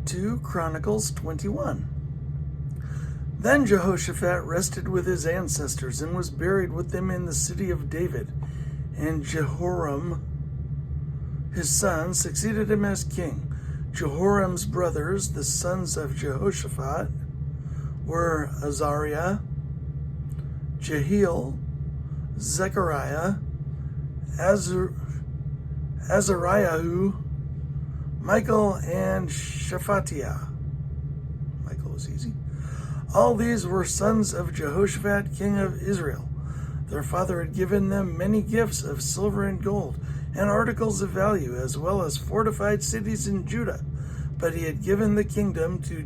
2 Chronicles 21. Then Jehoshaphat rested with his ancestors and was buried with them in the city of David. And Jehoram, his son, succeeded him as king. Jehoram's brothers, the sons of Jehoshaphat, were Azariah, Jehiel, Zechariah, Azariahu, Michael, and Shephatiah. Michael was easy. All these were sons of Jehoshaphat, king of Israel. Their father had given them many gifts of silver and gold, and articles of value, as well as fortified cities in Judah. But he had given the kingdom to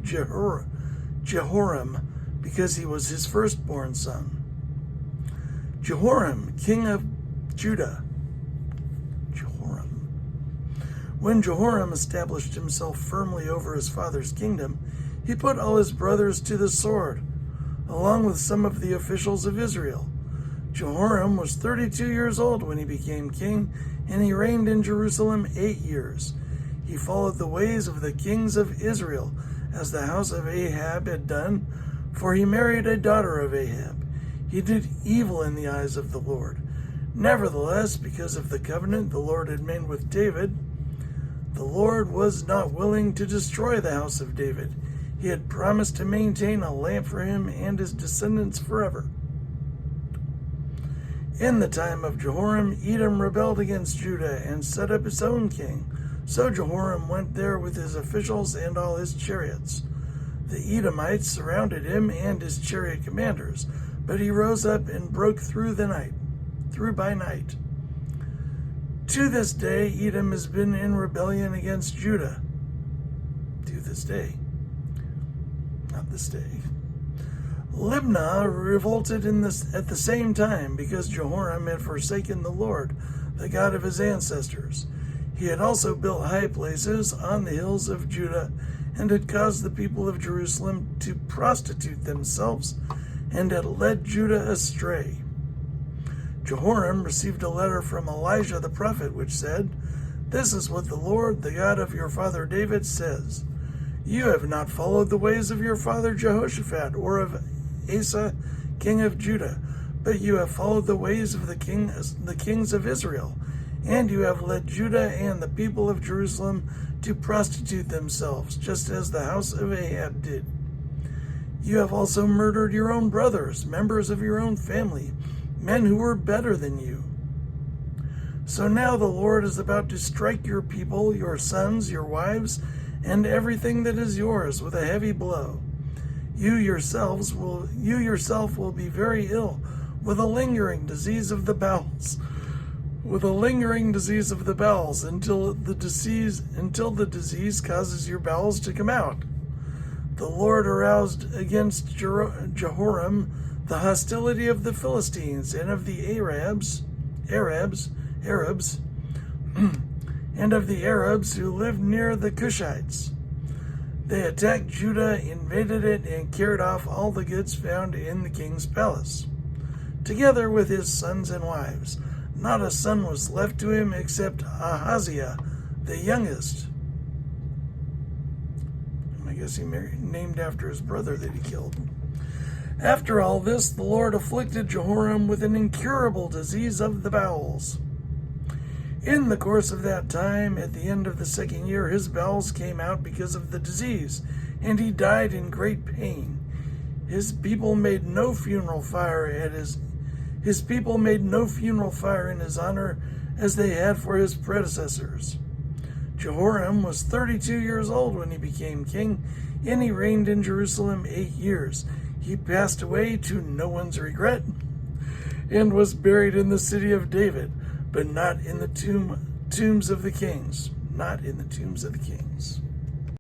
Jehoram, because he was his firstborn son. Jehoram, king of Judah. When Jehoram established himself firmly over his father's kingdom, he put all his brothers to the sword, along with some of the officials of Israel. Jehoram was 32 years old when he became king, and he reigned in Jerusalem 8 years. He followed the ways of the kings of Israel, as the house of Ahab had done, for he married a daughter of Ahab. He did evil in the eyes of the Lord. Nevertheless, because of the covenant the Lord had made with David, the Lord was not willing to destroy the house of David. He had promised to maintain a lamp for him and his descendants forever. In the time of Jehoram, Edom rebelled against Judah and set up his own king. So Jehoram went there with his officials and all his chariots. The Edomites surrounded him and his chariot commanders, but he rose up and broke through by night. To this day, Edom has been in rebellion against Judah. To this day. Not this day. Libnah revolted at the same time because Jehoram had forsaken the Lord, the God of his ancestors. He had also built high places on the hills of Judah and had caused the people of Jerusalem to prostitute themselves and had led Judah astray. Jehoram received a letter from Elijah the prophet, which said, "This is what the Lord, the God of your father David, says. You have not followed the ways of your father Jehoshaphat or of Asa, king of Judah, but you have followed the ways of the kings of Israel, and you have led Judah and the people of Jerusalem to prostitute themselves, just as the house of Ahab did. You have also murdered your own brothers, members of your own family, men who were better than you. So now the Lord is about to strike your people, your sons, your wives, and everything that is yours with a heavy blow. You yourself will be very ill with a lingering disease of the bowels, until the disease causes your bowels to come out. The Lord aroused against Jehoram the hostility of the Philistines and of the Arabs, and of the Arabs who lived near the Cushites. They attacked Judah, invaded it, and carried off all the goods found in the king's palace, together with his sons and wives. Not a son was left to him except Ahaziah, the youngest. I guess he named after his brother that he killed. After all this, the Lord afflicted Jehoram with an incurable disease of the bowels. In the course of that time, at the end of the 2nd year, his bowels came out because of the disease, and he died in great pain. His people made no funeral fire in his honor as they had for his predecessors. Jehoram was 32 years old when he became king, and he reigned in Jerusalem 8 years. He passed away to no one's regret and was buried in the city of David, but not in the tombs of the kings. Not in the tombs of the kings.